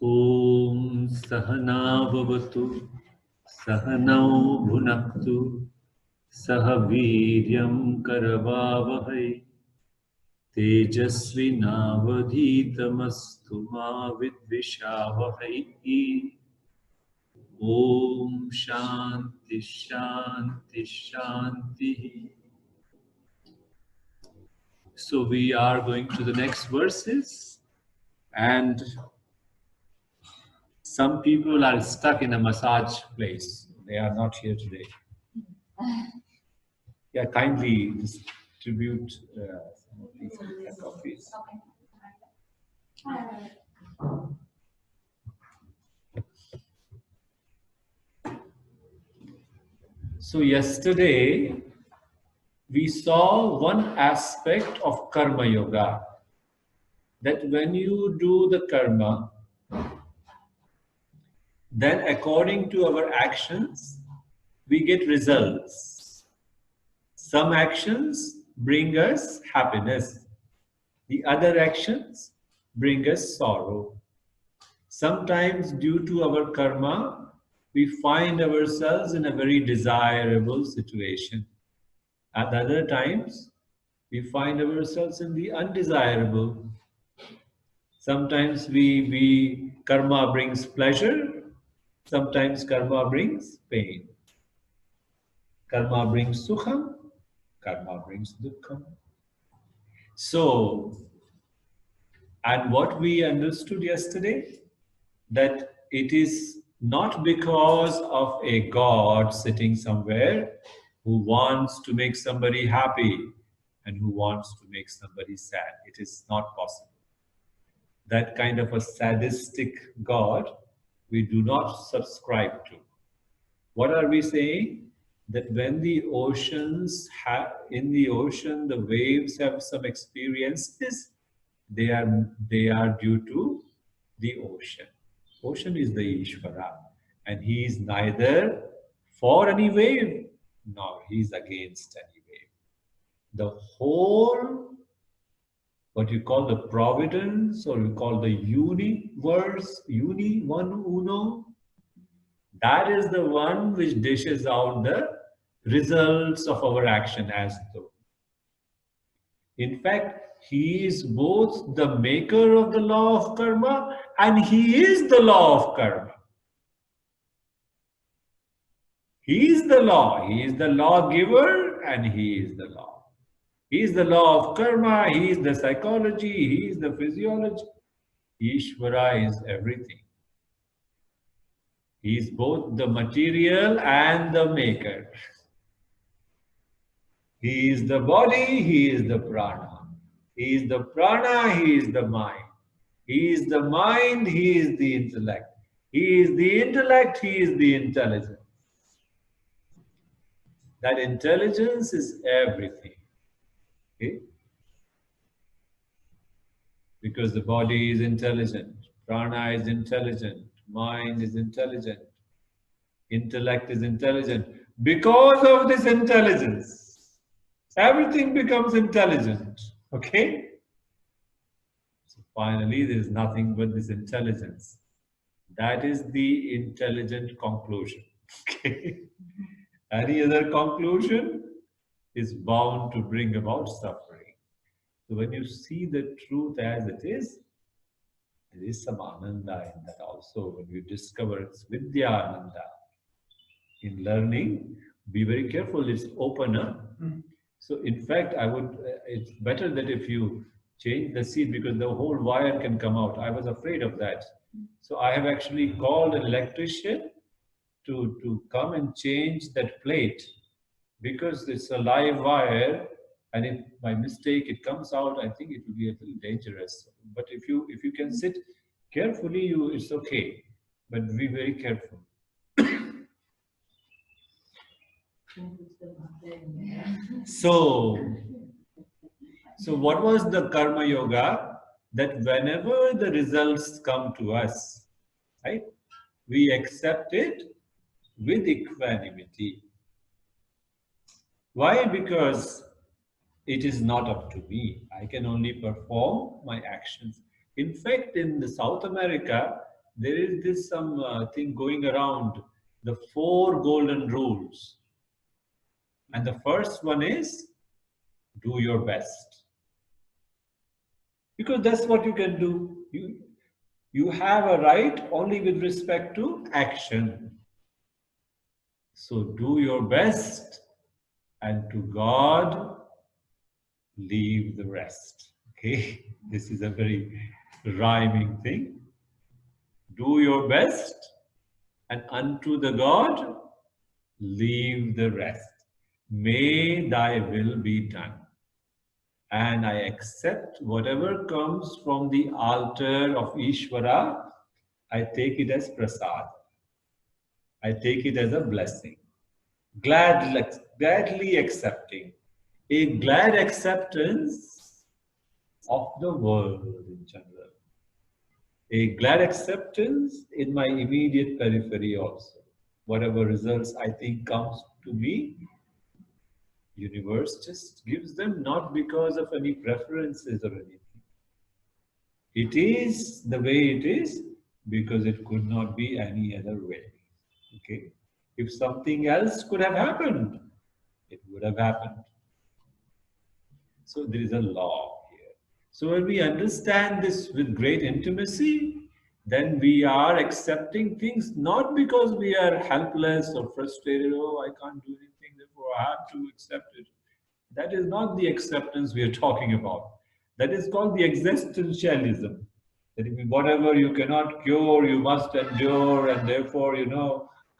Om Sahana Bhavatu Sahanau Bhunaktu Sahaviryam Karavavahai Tejasvinavadhitamastu ma vidvishavahai. Om Shanti Shanti Shanti. So we are going to the next verses, and some people are stuck in a massage place. They are not here today. Yeah, kindly distribute some of these copies. So yesterday we saw one aspect of karma yoga, that when you do the karma, then according to our actions we get results. Some actions bring us happiness, the other actions bring us sorrow. Sometimes due to our karma, we find ourselves in a very desirable situation. At other times, we find ourselves in the undesirable. Sometimes karma brings pleasure, sometimes karma brings pain. Karma brings sukham, karma brings dukkham. So, and what we understood yesterday, that it is not because of a God sitting somewhere who wants to make somebody happy and who wants to make somebody sad. It is not possible. That kind of a sadistic God we do not subscribe to. What are we saying? That when the oceans in the ocean the waves have some experiences, they are due to the ocean. Ocean is the Ishvara, and he is neither for any wave nor he is against any wave. The whole, what you call the providence, or you call the universe, one uno, that is the one which dishes out the results of our action as though. In fact, he is both the maker of the law of karma and he is the law of karma. He is the law. He is the lawgiver and he is the law. He is the law of karma. He is the psychology. He is the physiology. Ishvara is everything. He is both the material and the maker. He is the body. He is the prana. He is the prana. He is the mind. He is the mind. He is the intellect. He is the intellect. He is the intelligence. That intelligence is everything. Okay? Because the body is intelligent, prana is intelligent, mind is intelligent, intellect is intelligent. Because of this intelligence, everything becomes intelligent. Okay? So finally, there is nothing but this intelligence. That is the intelligent conclusion. Okay? Any other conclusion is bound to bring about suffering. So when you see the truth as it is, there is some ananda in that also. When you discover it's vidya ananda. In learning, be very careful, it's opener. So in fact, it's better that if you change the seat, because the whole wire can come out. I was afraid of that. So I have actually called an electrician to come and change that plate, because it's a live wire, and if by mistake it comes out, I think it will be a little dangerous. But if you can sit carefully, it's okay. But be very careful. So what was the karma yoga? That whenever the results come to us, right, we accept it with equanimity. Why? Because it is not up to me. I can only perform my actions. In fact, in the South America, there is this thing going around, the 4 golden rules. And the first one is do your best. Because that's what you can do. You have a right only with respect to action. So do your best, and to God leave the rest. Okay, this is a very rhyming thing. Do your best, and unto the God leave the rest. May thy will be done. And I accept whatever comes from the altar of Ishvara, I take it as prasad. I take it as a blessing. Gladly accepting. A glad acceptance of the world in general. A glad acceptance in my immediate periphery also. Whatever results I think comes to me, universe just gives them, not because of any preferences or anything. It is the way it is because it could not be any other way. Okay? If something else could have happened, it would have happened. So there is a law here. So when we understand this with great intimacy, then we are accepting things not because we are helpless or frustrated, oh, I can't do anything, therefore I have to accept it. That is not the acceptance we are talking about. That is called the existentialism. That whatever you cannot cure, you must endure, and therefore,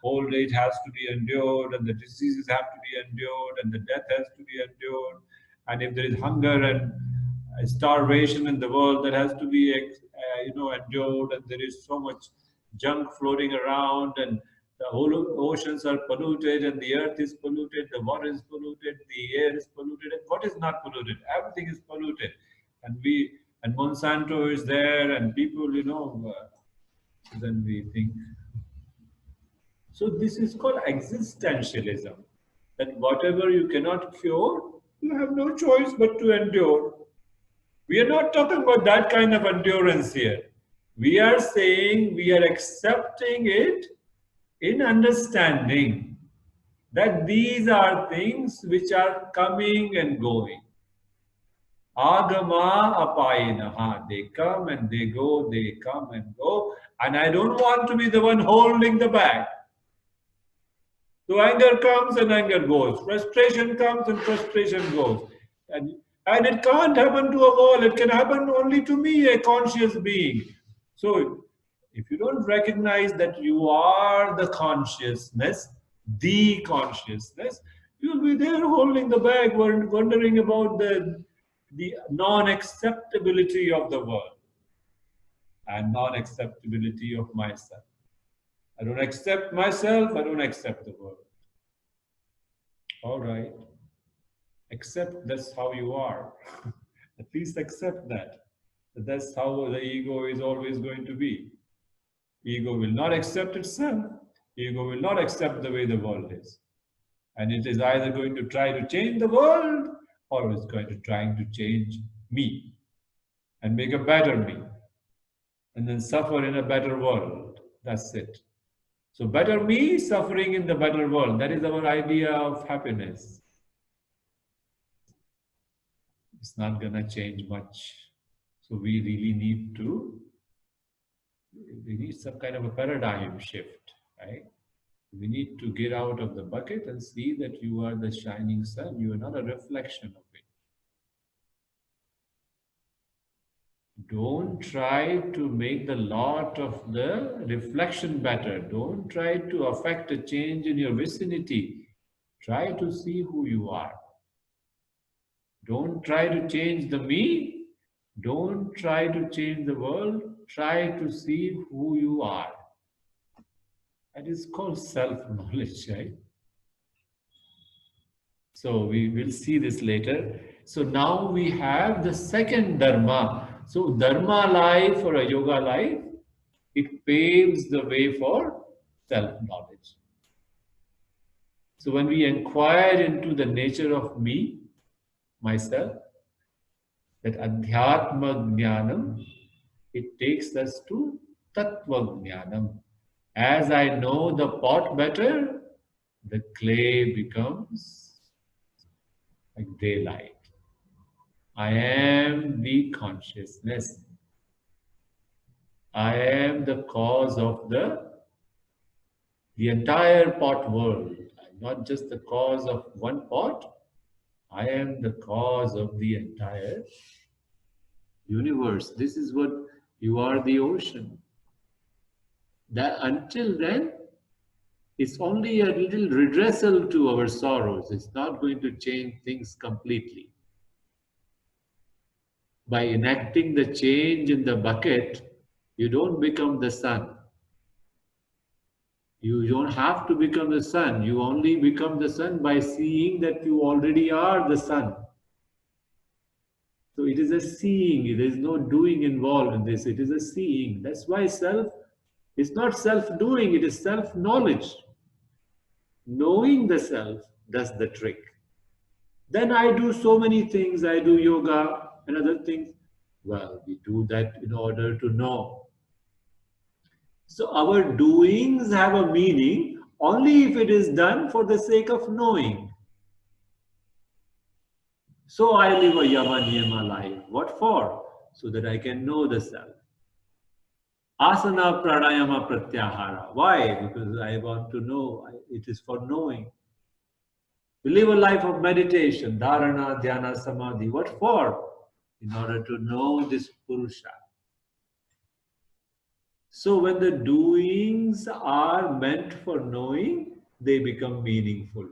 old age has to be endured, and the diseases have to be endured, and the death has to be endured. And if there is hunger and starvation in the world, that has to be, endured, and there is so much junk floating around, and the whole oceans are polluted, and the earth is polluted, the water is polluted, the air is polluted, and what is not polluted? Everything is polluted. And Monsanto is there, and people, then we think. So this is called existentialism. That whatever you cannot cure, you have no choice but to endure. We are not talking about that kind of endurance here. We are saying we are accepting it in understanding that these are things which are coming and going. Agama apayinaha. They come and they go, they come and go. And I don't want to be the one holding the bag. So anger comes and anger goes. Frustration comes and frustration goes. And it can't happen to a wall. It can happen only to me, a conscious being. So if you don't recognize that you are the consciousness, you'll be there holding the bag, wondering about the non-acceptability of the world and non-acceptability of myself. I don't accept myself, I don't accept the world. All right. Accept that's how you are. At least accept that. That's how the ego is always going to be. Ego will not accept itself. Ego will not accept the way the world is. And it is either going to try to change the world or it's going to try to change me and make a better me. And then suffer in a better world. That's it. So better me, suffering in the better world. That is our idea of happiness. It's not going to change much. So we really need some kind of a paradigm shift, right? We need to get out of the bucket and see that you are the shining sun. You are not a reflection of it. Don't try to make the lot of the reflection better. Don't try to affect a change in your vicinity. Try to see who you are. Don't try to change the me. Don't try to change the world. Try to see who you are. That is called self-knowledge, right? So we will see this later. So now we have the second dharma. So dharma life or a yoga life, it paves the way for self-knowledge. So when we inquire into the nature of me, myself, that adhyatma jnanam, it takes us to Tattva Jnanam. As I know the pot better, the clay becomes like daylight. I am the consciousness. I am the cause of the entire pot world. I'm not just the cause of one pot. I am the cause of the entire universe. This is what you are, the ocean. That until then, it's only a little redressal to our sorrows. It's not going to change things completely. By enacting the change in the bucket, you don't become the sun. You don't have to become the sun. You only become the sun by seeing that you already are the sun. So it is a seeing. There is no doing involved in this. It is a seeing. That's why self is not self-doing. It is self-knowledge. Knowing the self does the trick. Then I do so many things. I do yoga and other things. Well, we do that in order to know. So our doings have a meaning only if it is done for the sake of knowing. So I live a yama niyama life. What for? So that I can know the self. Asana pranayama pratyahara. Why? Because I want to know. It is for knowing. We live a life of meditation, dharana, dhyana, samadhi. What for? In order to know this Purusha. So when the doings are meant for knowing, they become meaningful.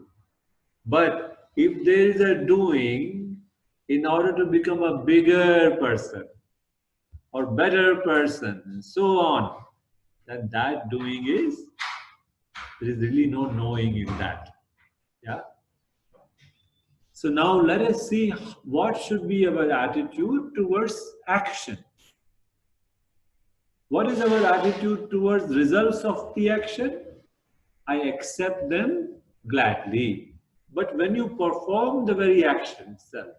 But if there is a doing in order to become a bigger person or better person and so on, then that doing is, there is really no knowing in that. Yeah. So now let us see what should be our attitude towards action. What is our attitude towards results of the action? I accept them gladly. But when you perform the very action itself,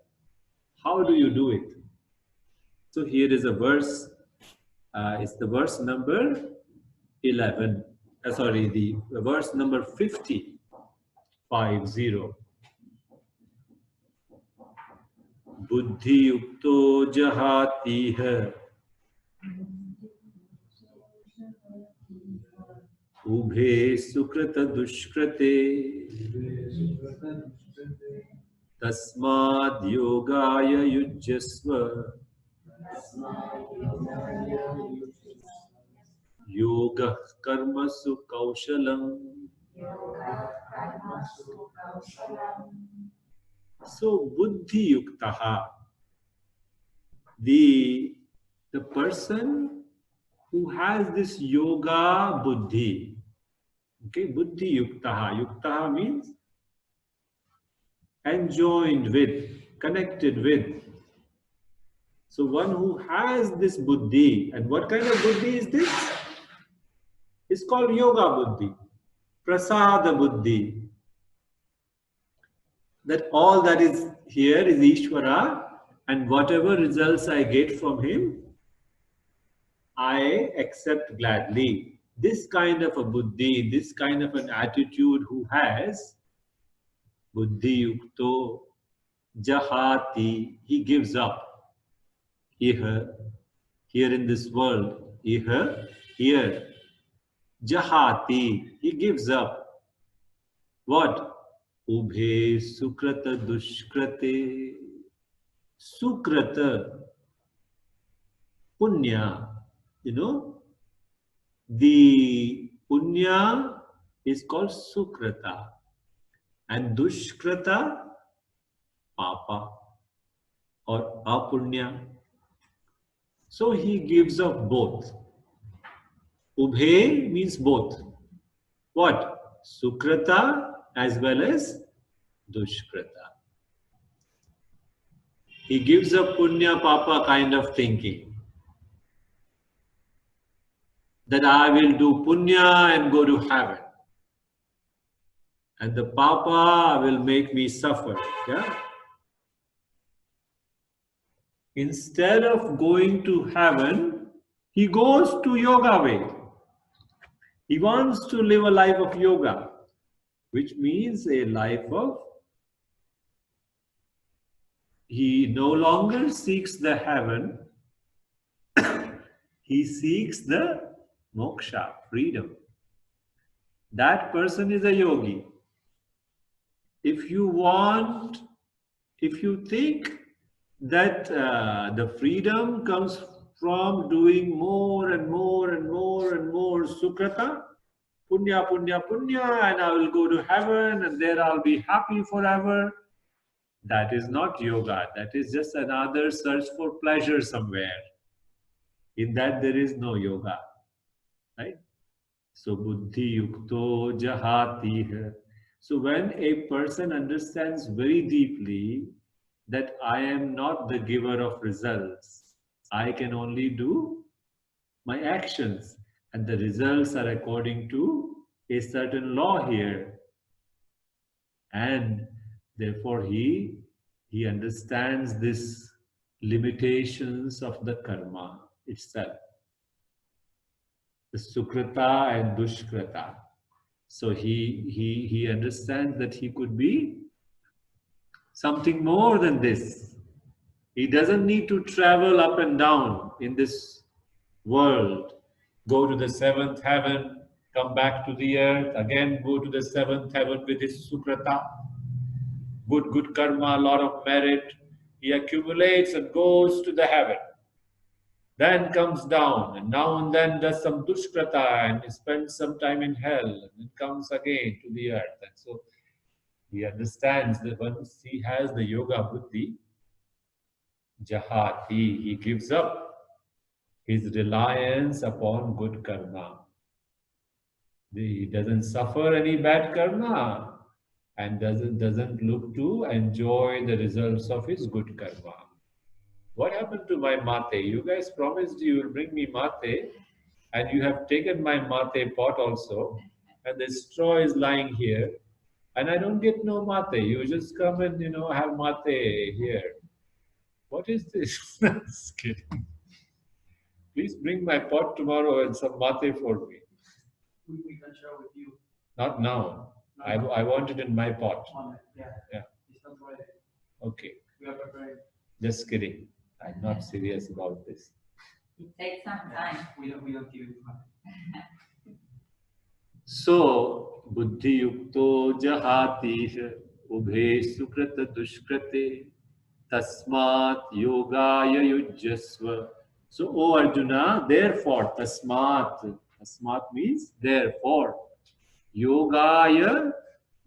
how do you do it? So here is a verse. It's the verse number 11. The verse number 50. 50. Buddhi yukto jahatiha ubhe sukrata dushkrate tasmad yogaya yujyasva yoga karmasu kaushalam. So buddhi yuktaha, the person who has this yoga buddhi. Okay, buddhi yuktaha. Yuktaha means enjoined with, connected with. So one who has this buddhi, and what kind of buddhi is this? It's called yoga buddhi, prasada buddhi. That all that is here is Ishvara, and whatever results I get from him, I accept gladly. This kind of a buddhi, this kind of an attitude who has buddhi yukto jahati, he gives up. Here in this world, here, jahati, he gives up. What? Ubhe sukrata dushkrate. Sukrata, punya. You know, the punya is called sukrata, and dushkrata, papa or apunya. So he gives up both. Ubhe means both. What? Sukrata as well as dushkrata. He gives up punya papa kind of thinking. That I will do punya and go to heaven. And the papa will make me suffer. Yeah? Instead of going to heaven, He goes to yoga way. He wants to live a life of yoga, which means a life of, he no longer seeks the heaven, he seeks the moksha, freedom. That person is a yogi. If you think that the freedom comes from doing more and more and more and more sukrata, punya, punya, punya, and I will go to heaven and there I'll be happy forever. That is not yoga. That is just another search for pleasure somewhere. In that there is no yoga. Right? So buddhi yukto jahati hai. So when a person understands very deeply that I am not the giver of results, I can only do my actions, and the results are according to a certain law here, and therefore he understands this limitations of the karma itself, the sukrata and dushkrata. So he understands that he could be something more than this. He doesn't need to travel up and down in this world, go to the seventh heaven, come back to the earth, again go to the seventh heaven with his sukrata, good karma, a lot of merit. He accumulates and goes to the heaven. Then comes down and now and then does some dushkrata and spends some time in hell and then comes again to the earth. And so he understands that once he has the yoga buddhi, jahati, he gives up his reliance upon good karma. He doesn't suffer any bad karma and doesn't look to enjoy the results of his good karma. What happened to my mate? You guys promised you will bring me mate, and you have taken my mate pot also, and the straw is lying here, and I don't get no mate. You just come and have mate here. What is this? Just kidding. Please bring my pot tomorrow and some mate for me. We can share with you. Not now. I want it in my pot. Yeah. Yeah. It's not ready. Okay. We are preparing. Just kidding. I'm not serious about this. It takes some time. We don't give it time. So, buddhi yukto jahati ubhe sukrata dushkrate tasmat yogaya yujyasva. So, O Arjuna, therefore, tasmat means therefore, yogaya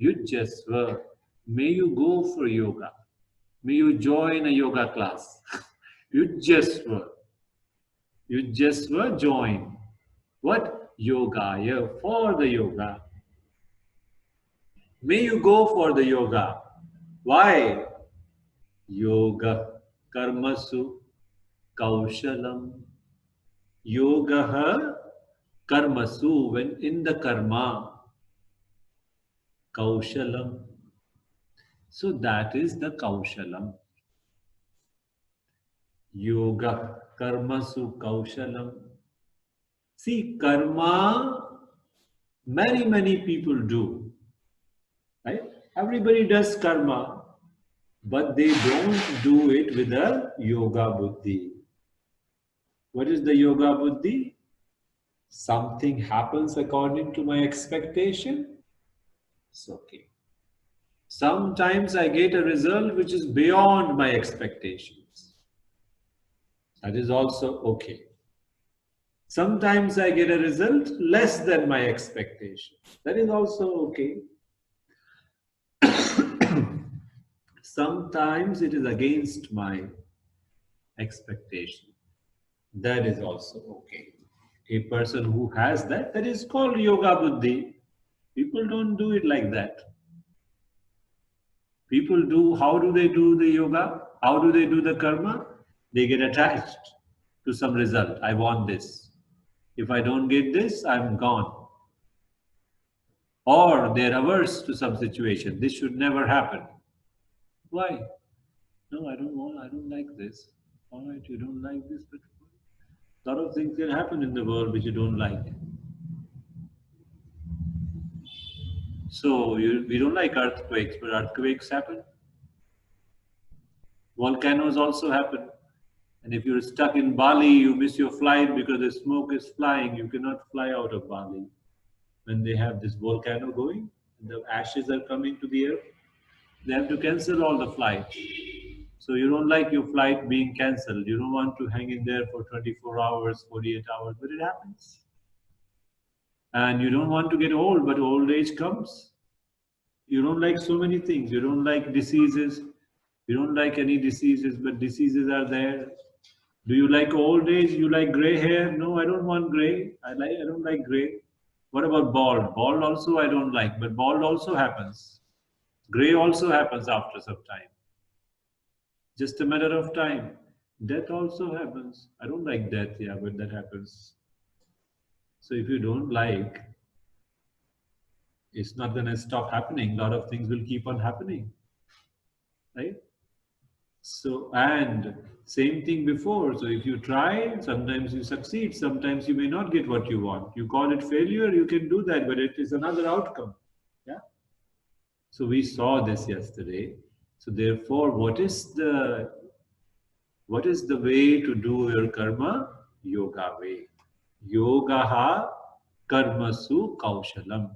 yujyasva. May you go for yoga. May you join a yoga class. Yujyasva. Yujyasva, join. What? Yogaya, for the yoga. May you go for the yoga. Why? Yoga karmasu kaushalam. Yoga karmasu, when in the karma, kaushalam. So that is the kaushalam. Yoga karmasu kaushalam. See, karma, many people do. Right? Everybody does karma, but they don't do it with a yoga buddhi. What is the yoga buddhi? Something happens according to my expectation. It's okay. Sometimes I get a result which is beyond my expectations. That is also okay. Sometimes I get a result less than my expectation. That is also okay. Sometimes it is against my expectation. That is also okay. A person who has that is called yoga buddhi. People don't do it like that. People do, how do they do the yoga? How do they do the karma? They get attached to some result. I want this. If I don't get this, I'm gone. Or they're averse to some situation. This should never happen. Why? No, I don't like this. All right, you don't like this, but A lot of things can happen in the world which you don't like. So we don't like earthquakes, but earthquakes happen. Volcanoes also happen. And if you're stuck in Bali, you miss your flight because the smoke is flying. You cannot fly out of Bali. When they have this volcano going, the ashes are coming to the air, they have to cancel all the flights. So you don't like your flight being cancelled. You don't want to hang in there for 24 hours, 48 hours, but it happens. And you don't want to get old, but old age comes. You don't like so many things. You don't like diseases. You don't like any diseases, but diseases are there. Do you like old age? You like gray hair? No, I don't want gray. I don't like gray. What about bald? Bald also I don't like, but bald also happens. Gray also happens after some time. Just a matter of time. Death also happens. I don't like death, yeah, but that happens. So if you don't like, it's not going to stop happening. A lot of things will keep on happening, right? So, and same thing before. So if you try, sometimes you succeed, sometimes you may not get what you want. You call it failure, you can do that, but it is another outcome. Yeah. So we saw this yesterday. So therefore, what is the way to do your karma? Yoga way. Yogaha karmasu kaushalam.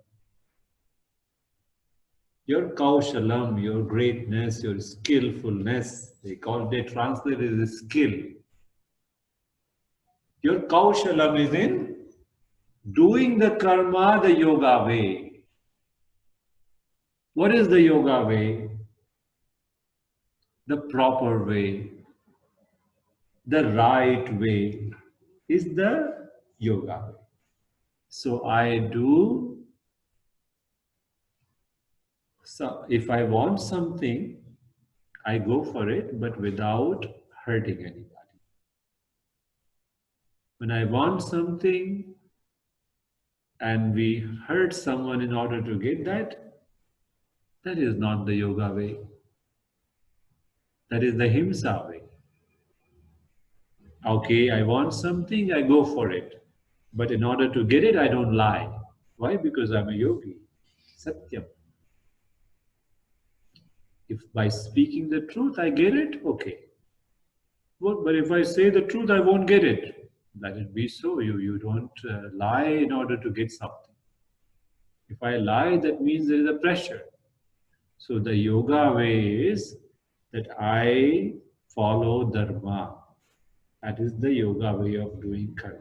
Your kaushalam, your greatness, your skillfulness, they translate it as skill. Your kaushalam is in doing the karma the yoga way. What is the yoga way? The proper way, the right way is the yoga way. So I do, so if I want something, I go for it, but without hurting anybody. When I want something and we hurt someone in order to get that, that is not the yoga way. That is the himsa way. Okay, I want something, I go for it. But in order to get it, I don't lie. Why? Because I'm a yogi. Satyam. If by speaking the truth I get it, okay. But if I say the truth, I won't get it. Let it be so. You don't lie in order to get something. If I lie, that means there is a pressure. So the yoga way is that I follow dharma. That is the yoga way of doing karma.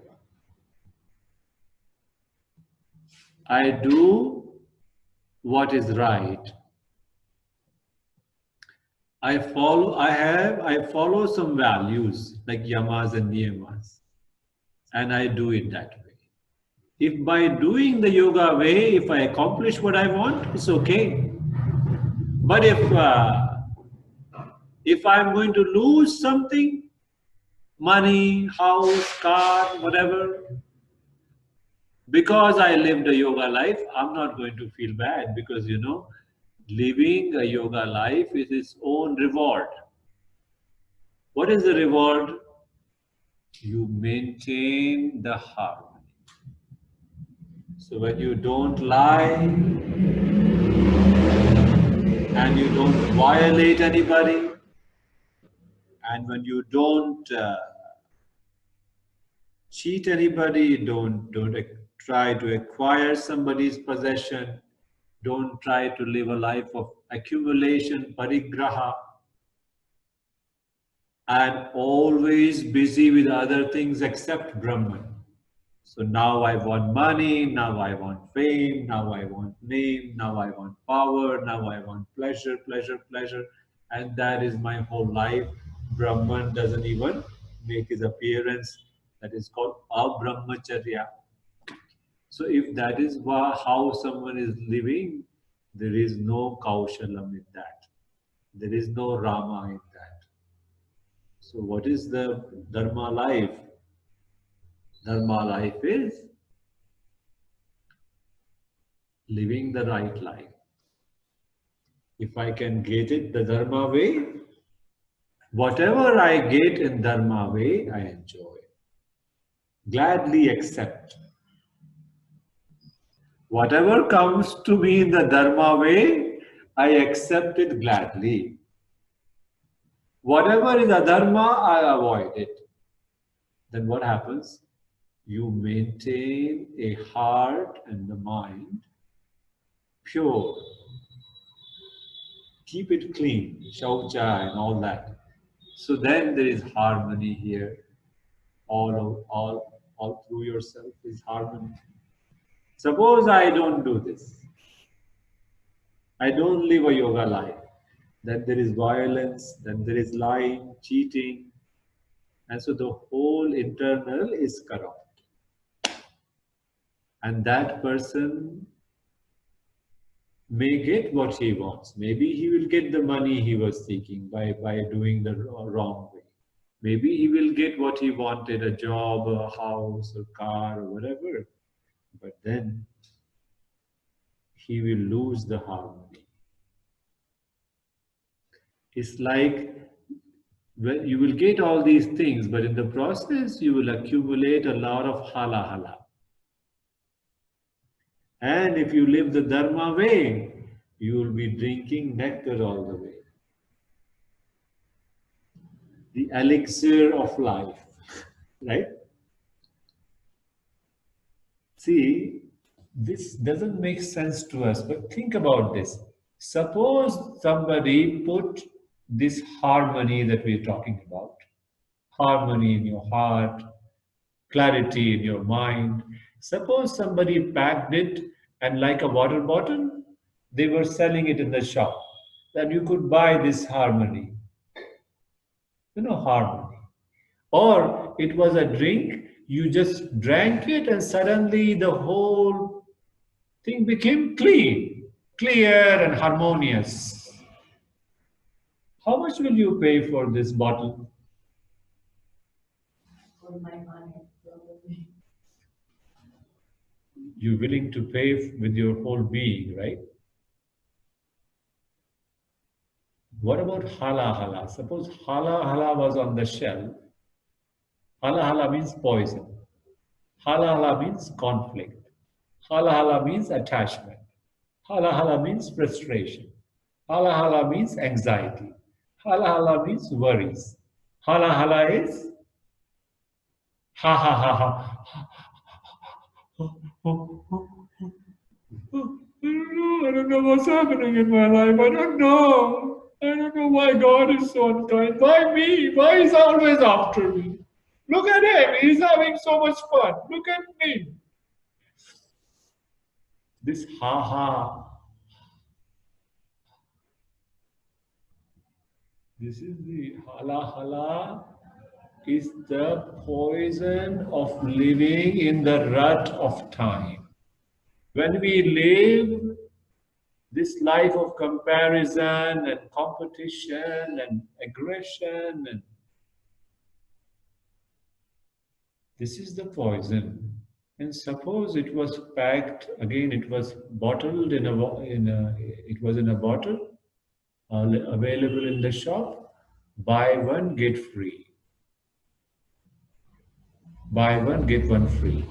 I do what is right. I follow some values like yamas and niyamas, and I do it that way. If by doing the yoga way, if I accomplish what I want, it's okay. But if I'm going to lose something, money, house, car, whatever, because I lived a yoga life, I'm not going to feel bad because living a yoga life is its own reward. What is the reward? You maintain the harmony. So when you don't lie and you don't violate anybody, and when you don't cheat anybody, don't try to acquire somebody's possession, don't try to live a life of accumulation, parigraha, and always busy with other things except Brahman. So now I want money, now I want fame, now I want name, now I want power, now I want pleasure, pleasure, pleasure. And that is my whole life. Brahman doesn't even make his appearance. That is called abrahmacharya. So if that is how someone is living, there is no kaushalam in that. There is no Rama in that. So what is the Dharma life? Dharma life is living the right life. If I can get it the Dharma way, whatever I get in Dharma way, I enjoy. Gladly accept. Whatever comes to me in the Dharma way, I accept it gladly. Whatever is adharma, I avoid it. Then what happens? You maintain a heart and the mind pure. Keep it clean, shaucha and all that. So then there is harmony here. All through yourself is harmony. Suppose I don't do this. I don't live a yoga life. Then there is violence, then there is lying, cheating, and so the whole internal is corrupt. And that person may get what he wants. Maybe he will get the money he was seeking by doing the wrong way. Maybe he will get what he wanted, a job, a house, a car, or whatever. But then he will lose the harmony. It's like when you will get all these things, but in the process you will accumulate a lot of hala hala. And if you live the Dharma way, you will be drinking nectar all the way. The elixir of life, right? See, this doesn't make sense to us, but think about this. Suppose somebody put this harmony that we're talking about, harmony in your heart, clarity in your mind. Suppose somebody packed it and like a water bottle, they were selling it in the shop. Then you could buy this harmony. Harmony. Or it was a drink, you just drank it and suddenly the whole thing became clean, clear and harmonious. How much will you pay for this bottle? For my money, probably. You're willing to pay with your whole being, right? What about hala hala? Suppose hala hala was on the shelf. Hala hala means poison. Hala hala means conflict. Hala hala means attachment. Hala hala means frustration. Hala hala means anxiety. Hala hala means worries. Hala hala is ha ha ha ha. I don't know what's happening in my life. I don't know. I don't know why God is so unkind. Why me? Why is he always after me? Look at him. He's having so much fun. Look at me. This ha ha. This is the hala hala is the poison of living in the rut of time. When we live this life of comparison and competition and aggression, and this is the poison. And suppose it was packed again, it was bottled in a bottle available in the shop. Buy one get free. Buy one get one free.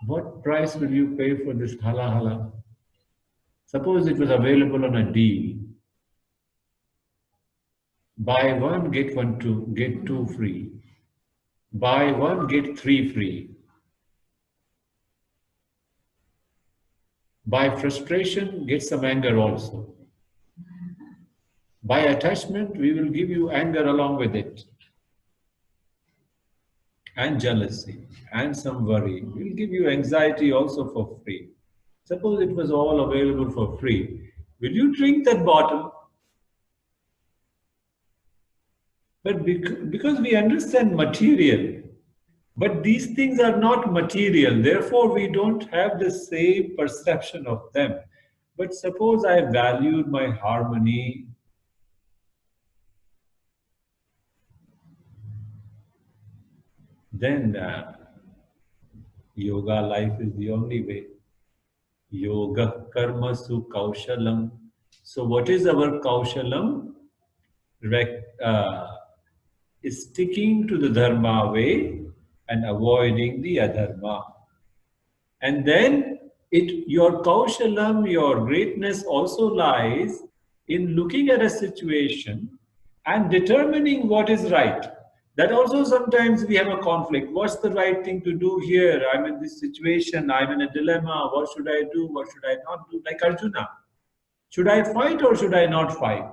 What price will you pay for this hala hala? Suppose it was available on a deal. Buy one get two free. Buy one get three free. By frustration, get some anger also. By attachment, we will give you anger along with it. And jealousy, and some worry. We'll give you anxiety also for free. Suppose it was all available for free. Will you drink that bottle? But because we understand material, but these things are not material, therefore we don't have the same perception of them. But suppose I valued my harmony, then yoga life is the only way. Yoga karma su kaushalam. So what is our kaushalam? is sticking to the dharma way and avoiding the adharma. And then your kaushalam, your greatness also lies in looking at a situation and determining what is right. That also sometimes we have a conflict. What's the right thing to do here? I'm in this situation, I'm in a dilemma. What should I do? What should I not do? Like Arjuna. Should I fight or should I not fight?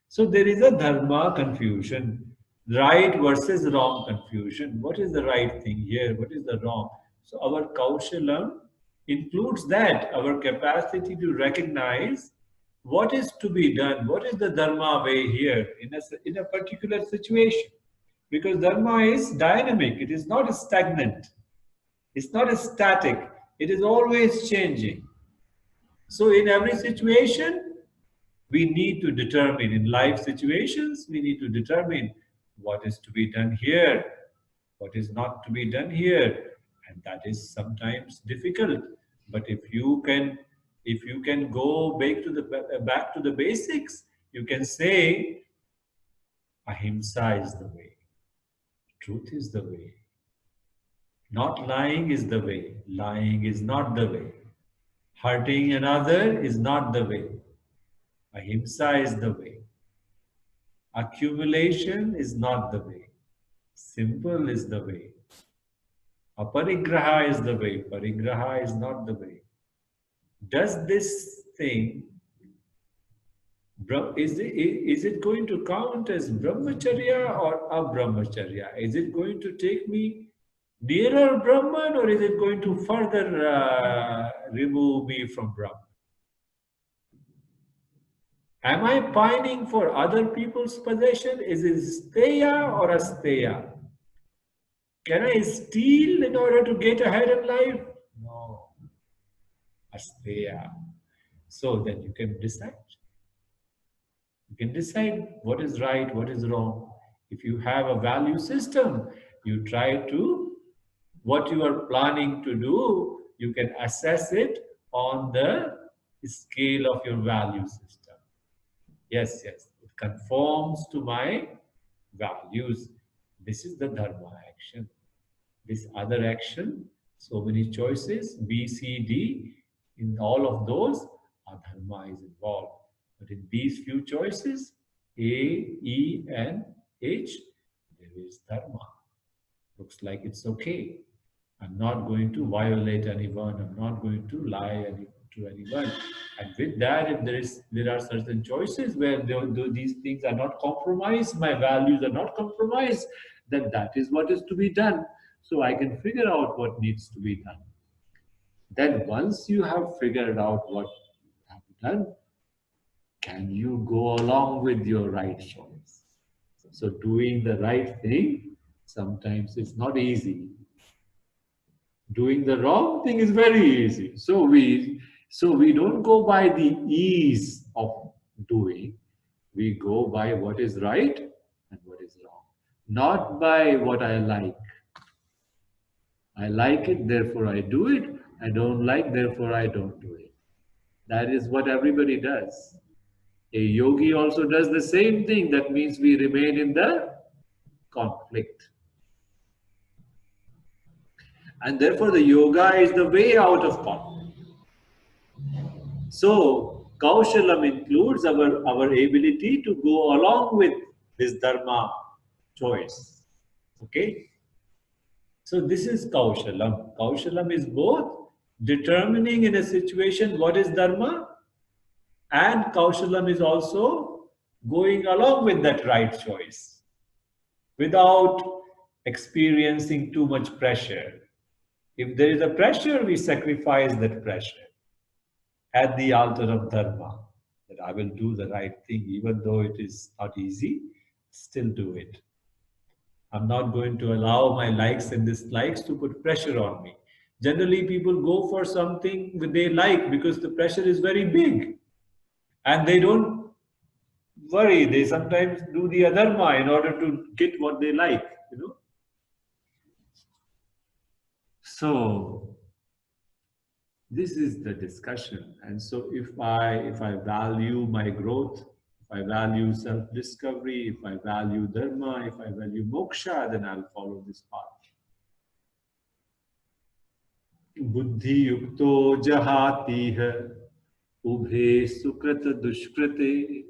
So there is a dharma confusion, right versus wrong confusion. What is the right thing here? What is the wrong? So our kaushalam includes that, our capacity to recognize what is to be done, what is the dharma way here in a particular situation. Because dharma is dynamic, it is not stagnant, it's not static, it is always changing. So in every situation, we need to determine, in life situations, we need to determine what is to be done here, what is not to be done here. And that is sometimes difficult. But if you can go back to the basics, you can say, ahimsa is the way, truth is the way. Not lying is the way, lying is not the way. Hurting another is not the way. Ahimsa is the way. Accumulation is not the way. Simple is the way. Aparigraha is the way. Parigraha is not the way. Does this thing, is it going to count as brahmacharya or abrahmacharya? Is it going to take me nearer Brahman or is it going to further remove me from Brahman? Am I pining for other people's possession? Is it steya or asteya? Can I steal in order to get ahead in life? No. Asteya. So then you can decide. You can decide what is right, what is wrong. If you have a value system, you try to, what you are planning to do, you can assess it on the scale of your value system. Yes, it conforms to my values. This is the dharma action. This other action, so many choices, B, C, D, in all of those, adharma is involved. But in these few choices, A, E, and H, there is dharma. Looks like it's okay. I'm not going to violate anyone. I'm not going to lie to anyone. And with that, if there are certain choices where these things are not compromised, my values are not compromised, then that is what is to be done. So I can figure out what needs to be done. Then once you have figured out what you have done, can you go along with your right choice? So doing the right thing sometimes is not easy. Doing the wrong thing is very easy. So we don't go by the ease of doing. We go by what is right and what is wrong. Not by what I like. I like it, therefore I do it. I don't like, therefore I don't do it. That is what everybody does. A yogi also does the same thing. That means we remain in the conflict. And therefore the yoga is the way out of conflict. So kaushalam includes our ability to go along with this dharma choice. Okay? So this is kaushalam. Kaushalam is both determining in a situation what is dharma, and kaushalam is also going along with that right choice without experiencing too much pressure. If there is a pressure, we sacrifice that pressure at the altar of dharma, that I will do the right thing, even though it is not easy, still do it. I'm not going to allow my likes and dislikes to put pressure on me. Generally, people go for something that they like because the pressure is very big. And they don't worry. They sometimes do the adharma in order to get what they like, So this is the discussion. And so if I value my growth, if I value self-discovery, if I value dharma, if I value moksha, then I'll follow this path. Buddhi yukto jahatiha ubhe sukrata dushkrate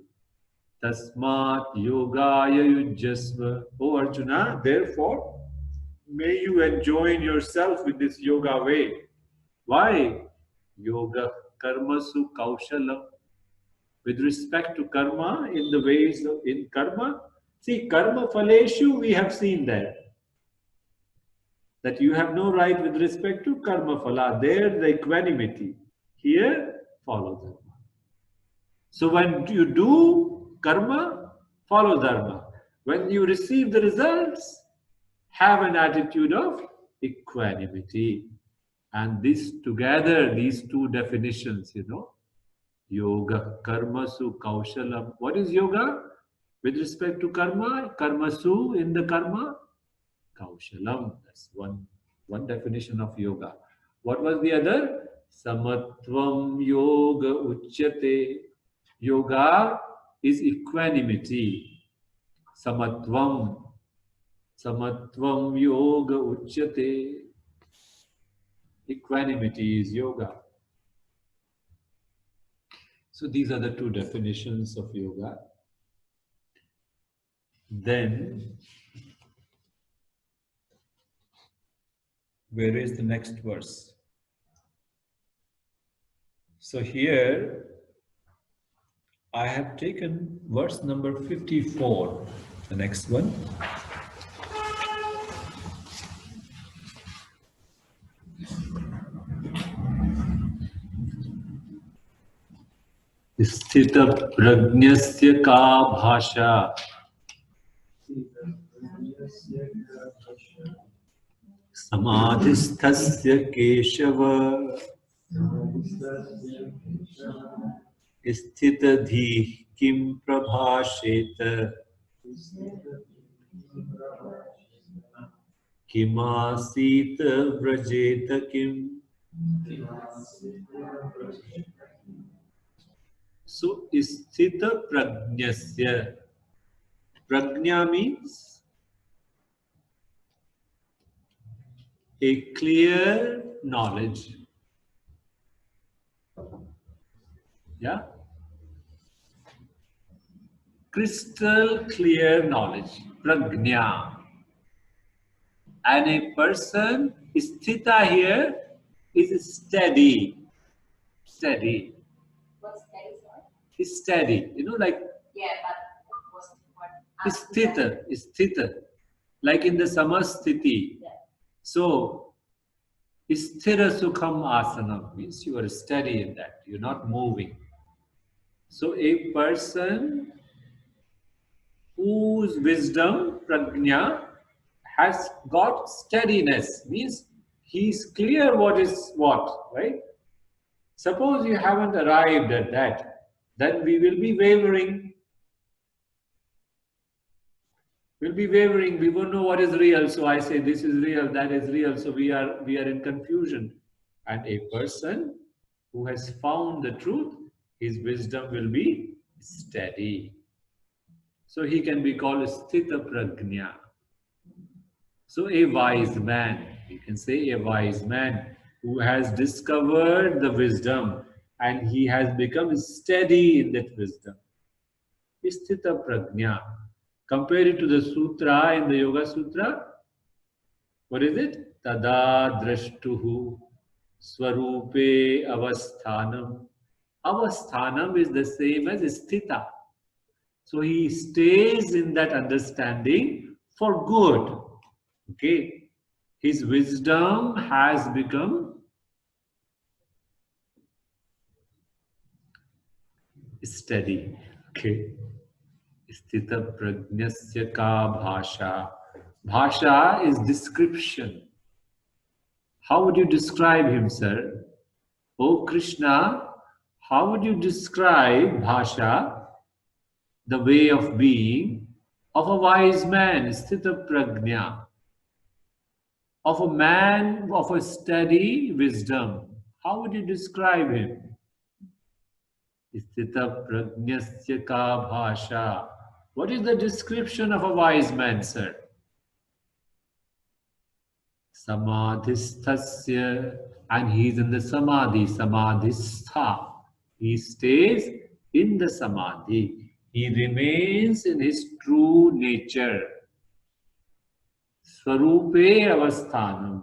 tasmat yogaya yujjasva. O Arjuna, therefore, may you enjoin yourself with this yoga way. Why? Yoga karmasu kaushalam. With respect to karma, in the ways of in karma, see, karma phaleshu, we have seen that you have no right with respect to karma phala. There, the equanimity. Here, follow dharma. So when you do karma, follow dharma. When you receive the results, have an attitude of equanimity. And this together, these two definitions, yoga, karmasu, kaushalam. What is yoga? With respect to karma, karmasu in the karma, kaushalam. That's one definition of yoga. What was the other? Samatvam yoga uchyate. Yoga is equanimity. Samatvam yoga uchyate. Equanimity is yoga. So these are the two definitions of yoga. Then, where is the next verse? So here, I have taken verse number 54, the next one. स्थित प्रज्ञस्य का भाषा समाधिस्थस्य केशव स्थितधीः किं प्रभाषेत किमासीत व्रजेत किम्. So, sthita prajnasya. Prajna means a clear knowledge. Yeah? Crystal clear knowledge. Prajna. And a person, sthita here, is steady. Steady. What's steady, sorry? Is steady. Like Yeah, but what? Sthita. Like in the samasthiti. Yeah. So, sthira sukham asana means you are steady in that. You're not moving. So, a person whose wisdom, prajna, has got steadiness means he's clear what is what, right? Suppose you haven't arrived at that, then we will be wavering. We'll be wavering. We won't know what is real. So I say this is real, that is real. So we are in confusion. And a person who has found the truth, his wisdom will be steady. So he can be called sthita prajna. So a wise man, you can say a wise man who has discovered the wisdom and he has become steady in that wisdom. Sthita prajna. Compare it to the sutra, in the Yoga Sutra. What is it? Tada drashtuhu swarupe avasthanam. Avasthanam is the same as sthita. So he stays in that understanding for good. Okay. His wisdom has become steady. Okay. Sthita prajnasya ka bhasha. Bhasha is description. How would you describe him, sir? Oh Krishna, how would you describe bhasha, the way of being of a wise man, sthita prajna, of a man of a steady wisdom? How would you describe him? Sthita prajnasya ka bhasha. What is the description of a wise man, sir? Samadhisthasya, and he is in the samadhi, samadhistha. He stays in the samadhi. He remains in his true nature. Swarupe avasthanam.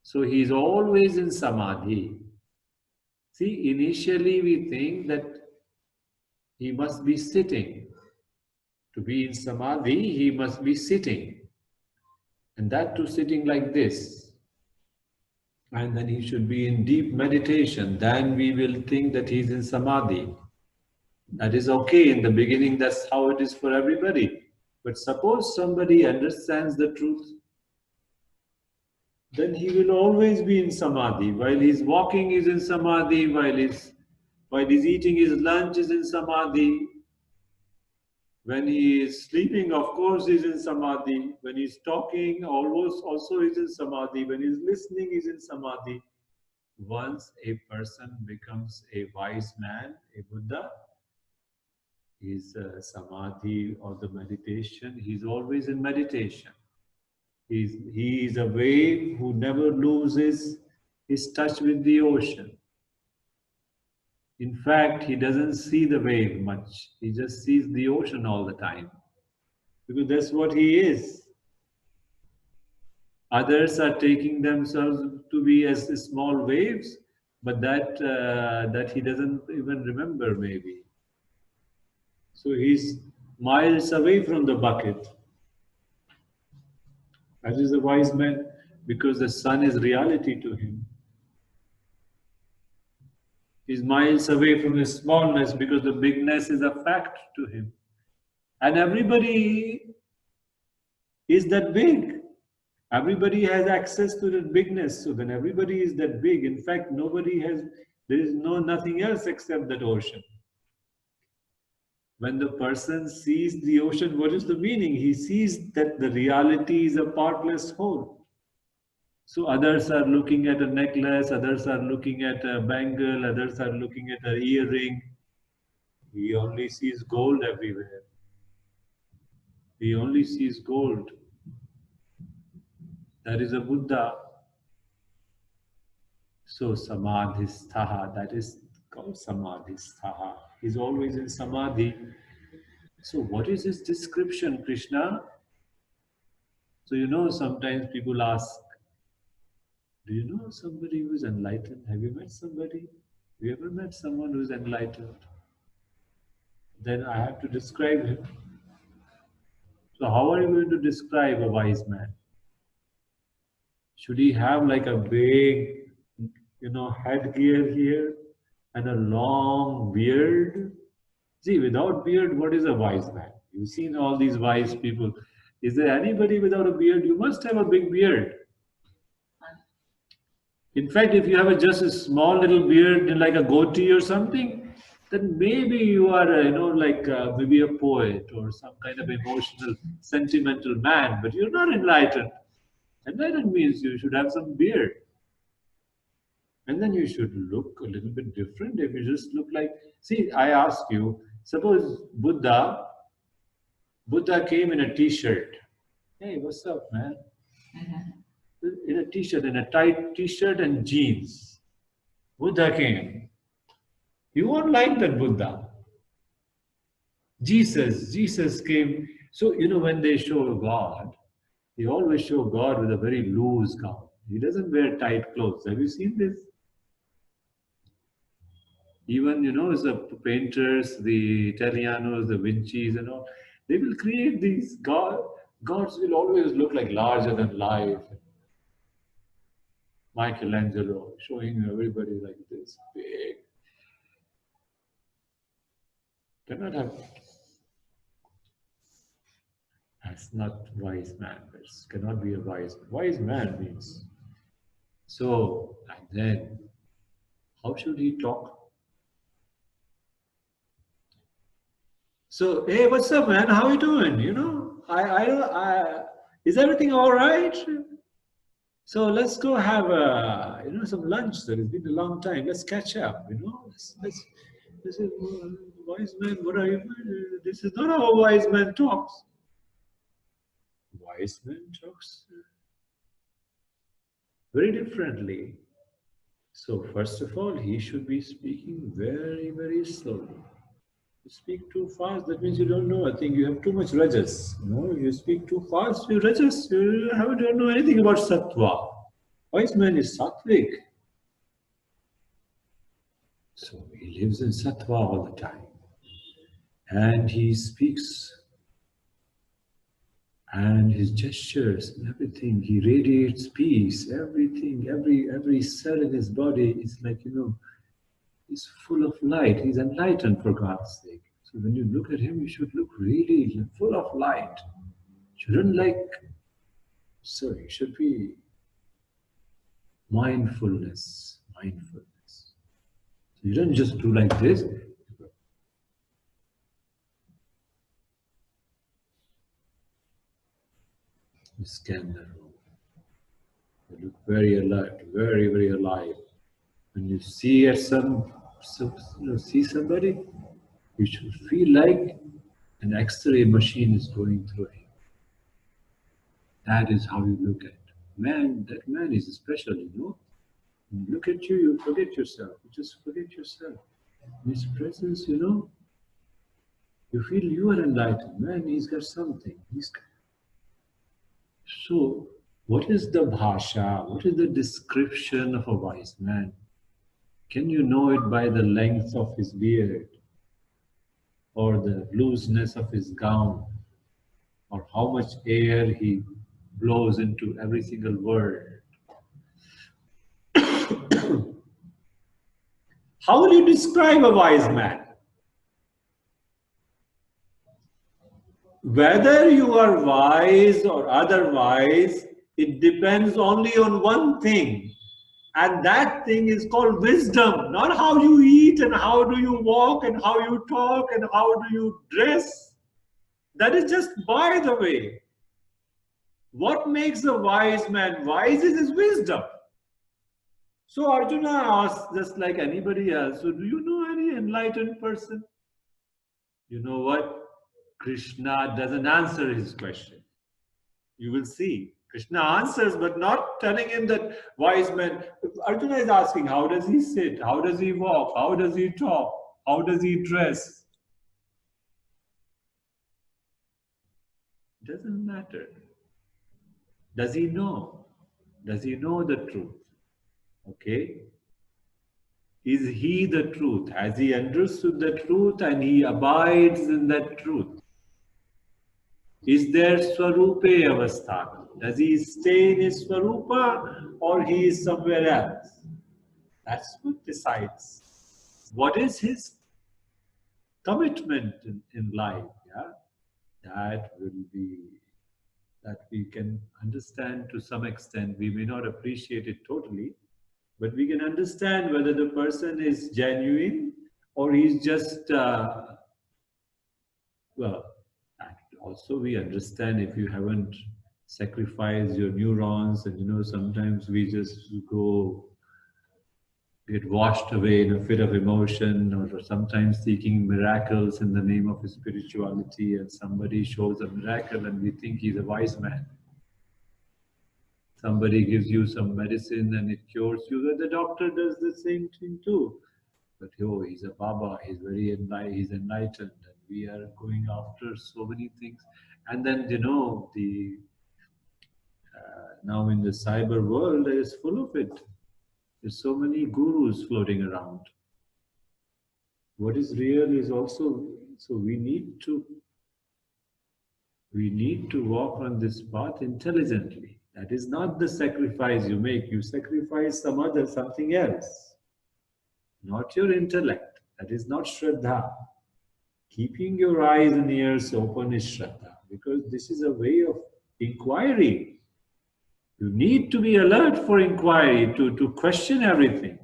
So he is always in samadhi. See, initially we think that he must be sitting. To be in samadhi, he must be sitting. And that too sitting like this. And then he should be in deep meditation. Then we will think that he's in samadhi. That is okay. In the beginning, that's how it is for everybody. But suppose somebody understands the truth, then he will always be in samadhi. While he's walking, he's in samadhi. While he's eating his lunch, he's in samadhi. When he is sleeping, of course, he's in samadhi. When he's talking, almost also he's in samadhi. When he's listening, he's in samadhi. Once a person becomes a wise man, a Buddha, his samadhi or the meditation, he's always in meditation. He is a wave who never loses his touch with the ocean. In fact, he doesn't see the wave much. He just sees the ocean all the time. Because that's what he is. Others are taking themselves to be as small waves, but that he doesn't even remember maybe. So he's miles away from the bucket. That is a wise man, because the sun is reality to him. He's miles away from his smallness because the bigness is a fact to him. And everybody is that big. Everybody has access to that bigness. So then everybody is that big. In fact, there is nothing else except that ocean. When the person sees the ocean, what is the meaning? He sees that the reality is a partless whole. So others are looking at a necklace, others are looking at a bangle, others are looking at an earring. He only sees gold everywhere. He only sees gold. That is a Buddha. So samadhisthaha, that is called samadhisthaha. He's always in samadhi. So what is his description, Krishna? So sometimes people ask, do you know somebody who is enlightened? Have you met somebody? Have you ever met someone who is enlightened? Then I have to describe him. So how are you going to describe a wise man? Should he have like a big, headgear here and a long beard? See, without beard, what is a wise man? You've seen all these wise people. Is there anybody without a beard? You must have a big beard. In fact, if you have just a small little beard, like a goatee or something, then maybe you are, maybe a poet or some kind of emotional, sentimental man, but you're not enlightened. Enlightened means you should have some beard. And then you should look a little bit different. If you just look like, see, I ask you, suppose Buddha came in a t-shirt. Hey, what's up, man? In a t-shirt, in a tight t-shirt and jeans. Buddha came. You won't like that Buddha. Jesus came. So, when they show God, they always show God with a very loose gown. He doesn't wear tight clothes. Have you seen this? Even, the painters, the Italianos, the Vinci's and all, they will create these gods will always look like larger than life. Michelangelo showing everybody like this, big. Cannot have. That's not wise man. That cannot be a wise man. Wise man means. So, and then, how should he talk? So, hey, what's up, man? How you doing? Is everything all right? So let's go have some lunch. There has been a long time. Let's catch up. This is wise man. What are you? This is not how a wise man talks. Wise man talks very differently. So first of all, he should be speaking very, very slowly. You speak too fast, that means you don't know. I think you have too much rajas. No, you speak too fast, you rajas. You don't know anything about sattva. Wise man is sattvic. So he lives in sattva all the time. And he speaks, and his gestures and everything, he radiates peace, everything, every cell in his body is like, he's full of light. He's enlightened, for God's sake. So when you look at him, you should look really full of light. Shouldn't so it should be mindfulness. So you don't just do like this. You scan the room. You look very alert, very, very alive. When you see see somebody, you should feel like an X-ray machine is going through him. That is how you look at man. That man is special, When you look at you, you forget yourself. You just forget yourself. In his presence, you feel you are enlightened. Man, he's got something. So, what is the bhasha? What is the description of a wise man? Can you know it by the length of his beard, or the looseness of his gown, or how much air he blows into every single word? How will you describe a wise man? Whether you are wise or otherwise, it depends only on one thing. And that thing is called wisdom, not how you eat and how do you walk and how you talk and how do you dress. That is just by the way. What makes a wise man wise is his wisdom. So Arjuna asked, just like anybody else, so do you know any enlightened person? You know what? Krishna doesn't answer his question. You will see. Krishna answers, but not telling him that wise man. Arjuna is asking, how does he sit? How does he walk? How does he talk? How does he dress? It doesn't matter. Does he know? Does he know the truth? Okay? Is he the truth? Has he understood the truth and he abides in that truth? Is there Swarupe Avasthana? Does he stay in his Swarupa or he is somewhere else? That's what decides. What is his commitment in life? Yeah? That will be, that we can understand to some extent. We may not appreciate it totally, but we can understand whether the person is genuine or he's just, also we understand if you haven't sacrificed your neurons and sometimes we just get washed away in a fit of emotion, or sometimes seeking miracles in the name of spirituality, and somebody shows a miracle and we think he's a wise man. Somebody gives you some medicine and it cures you, the doctor does the same thing too. But he's a Baba, he's very enlightened, he's enlightened, and we are going after so many things. And then now in the cyber world, it is full of it. There's so many gurus floating around. What is real is also, so we need to walk on this path intelligently. That is not the sacrifice you make. You sacrifice something else. Not your intellect. That is not Shraddha. Keeping your eyes and ears open is Shraddha, because this is a way of inquiry. You need to be alert for inquiry, to question everything.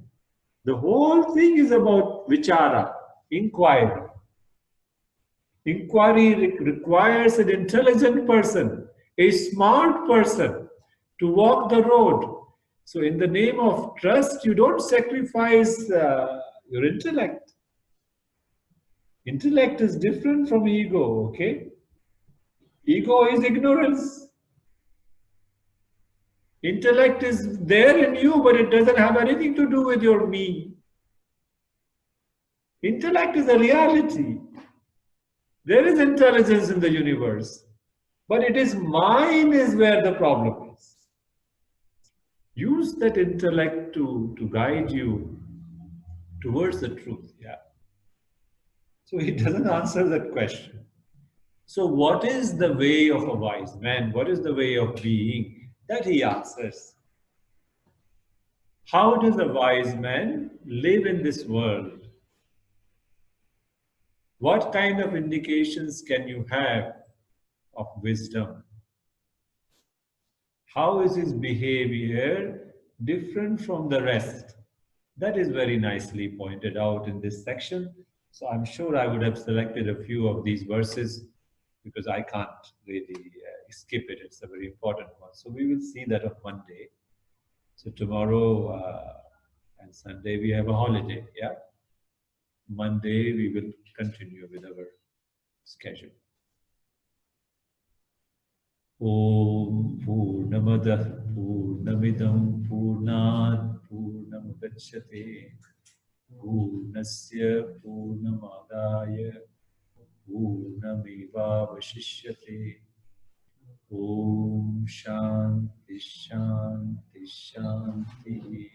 The whole thing is about vichara, inquiry. Inquiry requires an intelligent person, a smart person to walk the road. So in the name of trust, you don't sacrifice your intellect. Intellect is different from ego, okay? Ego is ignorance. Intellect is there in you, but it doesn't have anything to do with your me. Intellect is a reality. There is intelligence in the universe, but it is mine is where the problem is. Use that intellect to guide you towards the truth. Yeah. So he doesn't answer that question. So what is the way of a wise man? What is the way of being? That he answers. How does a wise man live in this world? What kind of indications can you have of wisdom? How is his behavior different from the rest? That is very nicely pointed out in this section. So I'm sure I would have selected a few of these verses because I can't really skip it. It's a very important one. So we will see that on Monday. So tomorrow and Sunday we have a holiday. Yeah. Monday we will continue with our schedule. Om Purnamadah Purnamidam Purnat Purnamudachyate Purnasya Purnamadaya Purnamevavashishyate. Om Shanti Shanti Shanti.